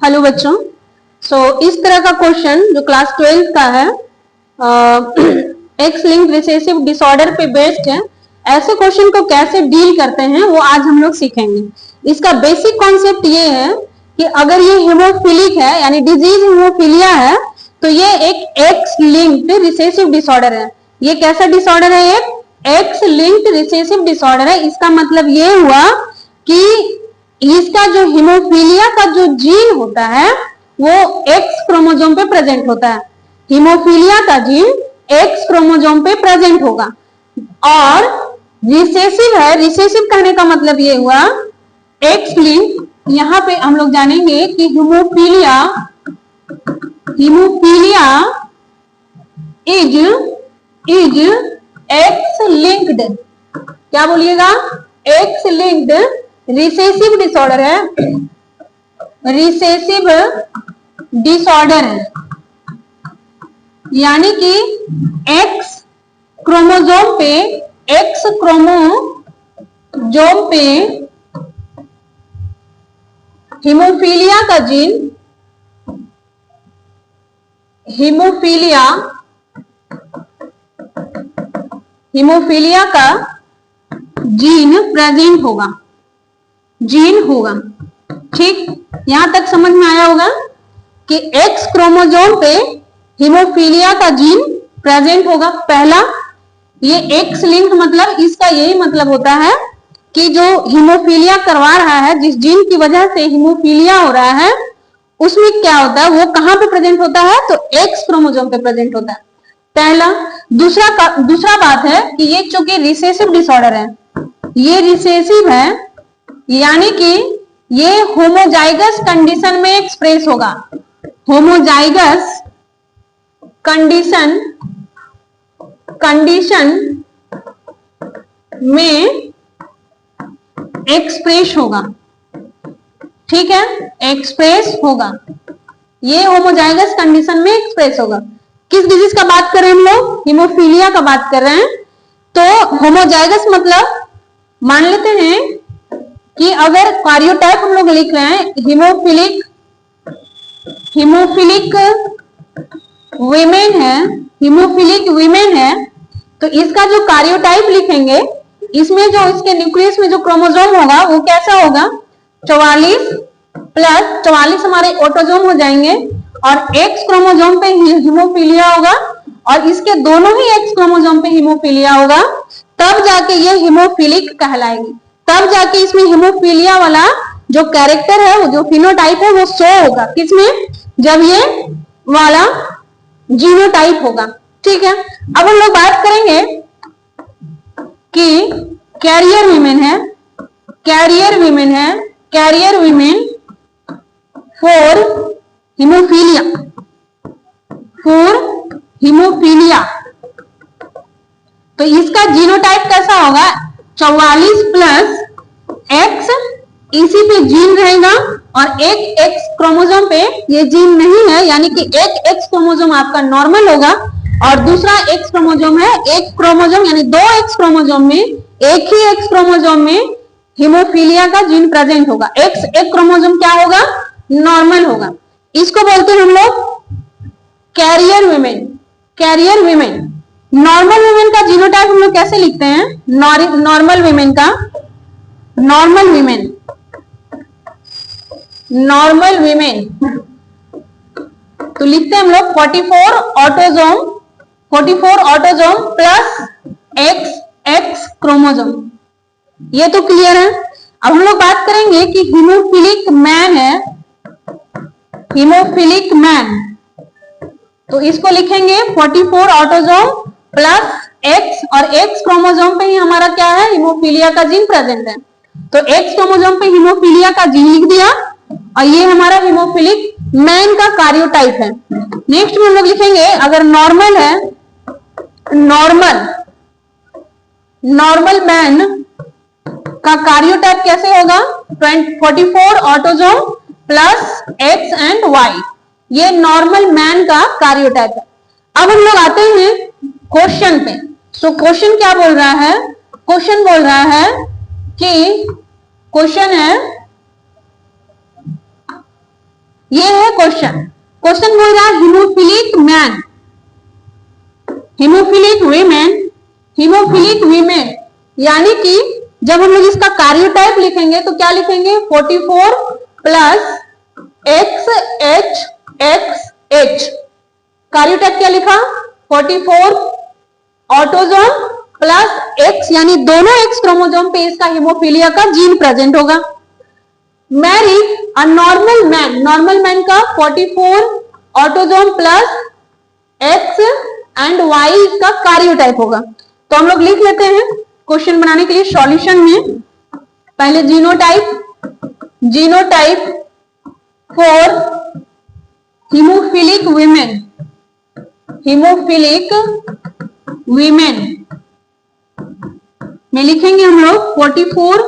Hello बच्चों। इस तरह का क्वेश्चन जो क्लास 12 का है, एक्स लिंक्ड रिसेसिव डिसऑर्डर पे बेस्ड है। ऐसे क्वेश्चन को कैसे डील करते हैं वो आज हम लोग सीखेंगे। इसका बेसिक कॉन्सेप्ट ये है कि अगर ये हीमोफिलिक है यानी डिजीज हीमोफीलिया है तो ये एक एक्स लिंक्ड रिसेसिव डिसऑर्डर है। ये कैसा डिसऑर्डर है? एक एक्स लिंक्ड रिसेसिव डिसऑर्डर है। इसका मतलब ये हुआ कि इसका जो हीमोफीलिया का जो जीन होता है वो एक्स क्रोमोसोम पे प्रेजेंट होता है। हीमोफीलिया का जीन एक्स क्रोमोसोम पे प्रेजेंट होगा और रिसेसिव है। रिसेसिव कहने का मतलब ये हुआ एक्स लिंक। यहां पे हम लोग जानेंगे कि हीमोफीलिया इज एक्स लिंक्ड। क्या बोलिएगा? एक्स लिंक्ड रिसेसिव डिसऑर्डर है। रिसेसिव डिसऑर्डर है यानी कि एक्स क्रोमोसोम पे हीमोफीलिया का जीन हीमोफीलिया का जीन प्रेजेंट होगा। ठीक, यहां तक समझ में आया होगा कि एक्स क्रोमोसोम पे हीमोफीलिया का जीन प्रेजेंट होगा। पहला, ये एक्स लिंक मतलब इसका यही मतलब होता है कि जो हीमोफीलिया करवा रहा है, जिस जीन की वजह से हीमोफीलिया हो रहा है, उसमें क्या होता है, वो कहां पे प्रेजेंट होता है? तो एक्स क्रोमोसोम पे प्रेजेंट होता है। पहला। दूसरा बात है कि ये चूंकि रिसेसिव डिसऑर्डर है, ये रिसेसिव है यानी कि ये होमोजाइगस कंडीशन में एक्सप्रेस होगा। होमोजाइगस कंडीशन में एक्सप्रेस होगा। ठीक है, एक्सप्रेस होगा। ये होमोजाइगस कंडीशन में एक्सप्रेस होगा। किस डिजीज का बात कर रहे हैं हम लोग? हीमोफीलिया का बात कर रहे हैं। तो होमोजाइगस मतलब मान लेते हैं कि अगर कार्योटाइप हम लोग लिख रहे हैं हीमोफिलिक वीमेन है, तो इसका जो कार्योटाइप लिखेंगे, इसमें जो इसके न्यूक्लियस में जो क्रोमोसोम होगा वो कैसा होगा? 44 प्लस 44 हमारे ऑटोसोम हो जाएंगे और एक्स क्रोमोसोम पे हीमोफीलिया होगा और इसके दोनों ही एक्स क्रोमोसोम पे हीमोफीलिया होगा, तब जाके ये हीमोफिलिक कहलाएगी। तब जाके इसमें हीमोफीलिया वाला जो कैरेक्टर है, वो जो फिनोटाइप है, वो शो होगा। किसमें? जब ये वाला जीनोटाइप होगा। ठीक है, अब हम लोग बात करेंगे कि कैरियर वीमेन फॉर हीमोफीलिया। तो इसका जीनोटाइप कैसा होगा? 44 प्लस एक्स, इसी पे जीन रहेगा और एक एक्स क्रोमोसोम पे ये जीन नहीं है, यानी कि एक एक्स क्रोमोसोम आपका नॉर्मल होगा और दूसरा एक्स क्रोमोसोम है, एक क्रोमोसोम यानी दो एक्स क्रोमोसोम में, एक ही एक्स क्रोमोसोम में हीमोफीलिया का जीन प्रेजेंट होगा। एक क्रोमोसोम क्या होगा? नॉर्मल होगा। इसको बोलते हैं हम लोग कैरियर वीमेन। नॉर्मल वीमेन का जीनोटाइप हम लोग कैसे लिखते हैं? नॉर्मल वीमेन तो लिखते हैं हम लोग 44 ऑटोसोम प्लस एक्स क्रोमोसोम। ये तो क्लियर है। अब हम लोग बात करेंगे कि हीमोफिलिक मैन, तो इसको लिखेंगे 44 ऑटोसोम प्लस एक्स और एक्स क्रोमोसोम पे ही हमारा क्या है? हीमोफीलिया का जीन प्रेजेंट है। तो एक्स क्रोमोसोम पे हीमोफीलिया का जीन लिख दिया और ये हमारा हीमोफिलिक मैन का कार्योटाइप है। नेक्स्ट में हम लोग लिखेंगे, अगर नॉर्मल है, नॉर्मल मैन का कार्योटाइप कैसे होगा? 44 autosome plus X and Y. ये नॉर्मल मैन का कार्योटाइप है। अब हम लोग आते हैं क्वेश्चन पे। क्वेश्चन क्या बोल रहा है? क्वेश्चन बोल रहा है कि क्वेश्चन है ये है क्वेश्चन। क्वेश्चन बोल रहा है hemophilic man, hemophilic women, hemophilic women, यानी कि जब हम लोग इसका कार्योटाइप लिखेंगे तो क्या लिखेंगे 44 प्लस XHXH। कार्योटाइप क्या लिखा 44 ऑटोजोम प्लस X, यानी दोनों X क्रोमोजोम पे इसका हीमोफीलिया का जीन प्रेजेंट होगा। Married a normal man, normal man का 44 autosome plus X and Y इसका कार्योटाइप होगा। तो हम लोग लिख लेते हैं क्वेश्चन बनाने के लिए सॉल्यूशन में। पहले genotype, genotype for hemophilic women, hemophilic women में लिखेंगे हम लोग 44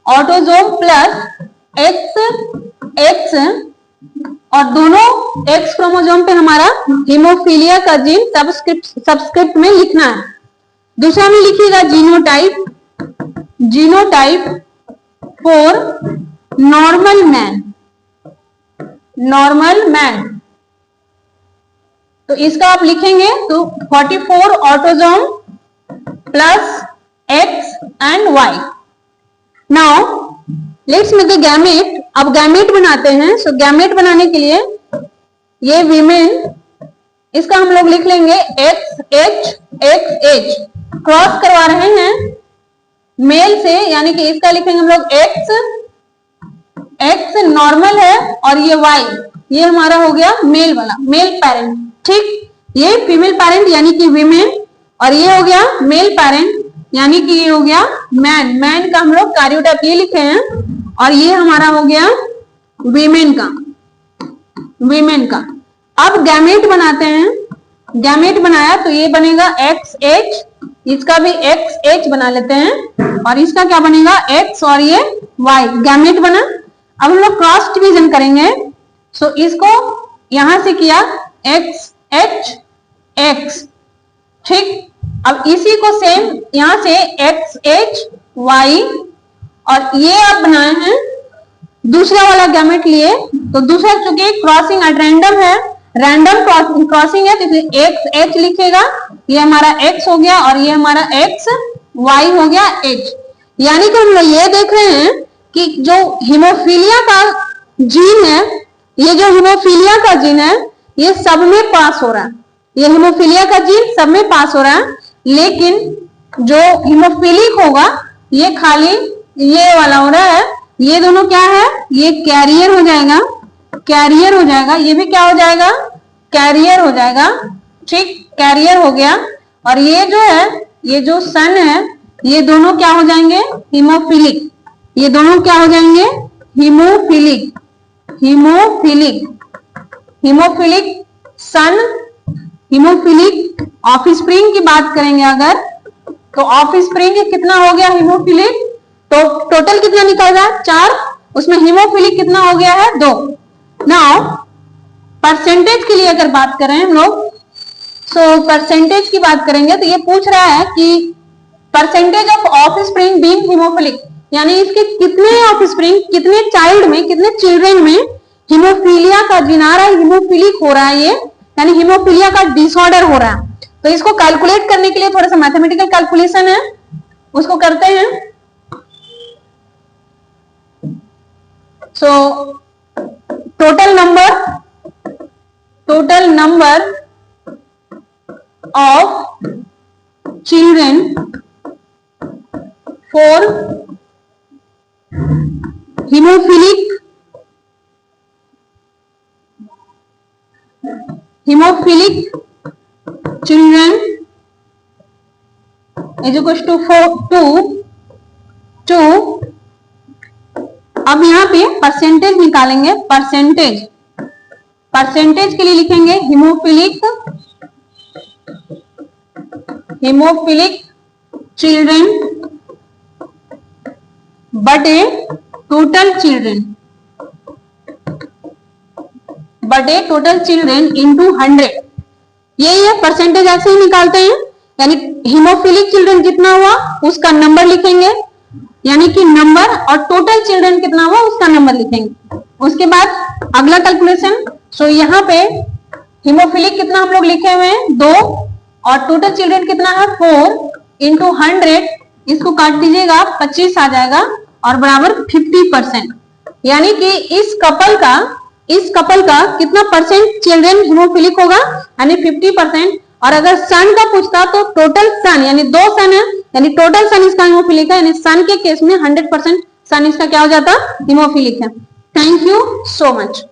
ऑटोजोम प्लस X और दोनों X क्रोमोजोम पे हमारा हीमोफीलिया का जीन सबस्क्रिप्ट में लिखना है। दूसरा में लिखिएगा genotype, genotype for normal man, normal man. तो इसका आप लिखेंगे तो 44 autosome plus X and Y। Now let's make the gamete. अब गैमेट बनाते हैं। सो गैमेट बनाने के लिए ये वीमेन, इसका हम लोग लिख लेंगे XHXH। क्रॉस करवा रहे हैं मेल से, यानी कि इसका लिखेंगे हम लोग X नॉर्मल है और ये Y, ये हमारा हो गया मेल वाला, मेल पेरेंट। ठीक, ये फीमेल पेरेंट यानी कि वीमेन, और ये हो गया मेल पेरेंट यानी कि ये हो गया मैन। मैन का हम लोग कार्योटाइप ये लिखे हैं और ये हमारा हो गया वीमेन का, वीमेन का। अब गैमेट बनाते हैं। गैमेट बनाया तो ये बनेगा XH, इसका भी XH बना लेते हैं और इसका क्या बनेगा X और ये Y। गैमेट बना। अब हम लोग क्रॉस डिवीजन करेंगे। सो इसको यहां से किया XHX। ठीक, अब इसी को सेम यहां से XHY और ये आप बनाए हैं दूसरा वाला गैमेट लिए। तो दूसरा चूंकि क्रॉसिंग एट रैंडम है, रैंडम क्रॉसिंग है, तो इसलिए XH लिखेगा, ये हमारा X हो गया और ये हमारा XY हो गया H। यानी कि हम लोग ये देख रहे हैं कि जो हीमोफीलिया का जीन है, ये जो हीमोफीलिया का जीन है ये सब में पास हो रहा है, ये हीमोफीलिया का जीन सब में पास हो रहा है। लेकिन जो हीमोफिलिक होगा ये खाली ये वाला हो रहा है। ये दोनों क्या है, ये कैरियर हो जाएगा, कैरियर हो जाएगा, ये भी क्या हो जाएगा कैरियर हो जाएगा। ठीक, कैरियर हो गया। और ये जो है, ये जो सन है, ये दोनों क्या हो जाएंगे हीमोफिलिक, ये दोनों क्या हो जाएंगे हीमोफिलिक, हीमोफिलिक, हीमोफिलिक सन, हीमोफिलिक ऑफस्प्रिंग की बात करेंगे अगर, तो ऑफस्प्रिंग कितना हो गया हीमोफिलिक, तो टोटल कितना निकल रहा है 4, उसमें हीमोफिलिक कितना हो गया है 2। नाउ परसेंटेज के लिए अगर बात करें हम लोग, सो परसेंटेज की बात करेंगे तो ये पूछ रहा है कि percentage of offspring being hemophilic, यानी इसके कितने ऑफस्प्रिंग, कितने चाइल्ड में, कितने चिल्ड्रन में हीमोफीलिया का जीन आ रहा है, हीमोफिलिक हो रहा है ये, यानी हीमोफीलिया का डिसऑर्डर हो रहा है। तो इसको कैलकुलेट करने के लिए थोड़ा सा मैथमेटिकल कैलकुलेशन है, उसको करते हैं। So total number of children for hemophilic children is equals to 2। अब यहाँ पे परसेंटेज निकालेंगे। परसेंटेज के लिए लिखेंगे हीमोफिलिक चिल्ड्रन बटे टोटल चिल्ड्रन इंटू 100। यही है परसेंटेज, ऐसे ही निकालते हैं। यानी हीमोफिलिक चिल्ड्रन जितना हुआ उसका नंबर लिखेंगे, यानी कि नंबर, और टोटल चिल्ड्रन कितना हुआ उसका नंबर लिखेंगे। उसके बाद अगला कैलकुलेशन, सो यहाँ पे हीमोफिलिक कितना हम लोग लिखे हुए हैं 2, और टोटल चिल्ड्रन कितना है 4 इंटू 100, इसको काट दीजिएगा 25 आ जाएगा और बराबर 50%, यानी कि इस कपल का कितना परसेंट चिल्ड्रन हीमोफिलिक होगा, यानी 50%। और अगर सन का पूछता तो टोटल सन, यानी 2 सन है, यानी टोटल सन इसका हीमोफिलिक है, यानी सन के केस में 100% सन इसका क्या हो जाता, हीमोफिलिक है। Thank you so much.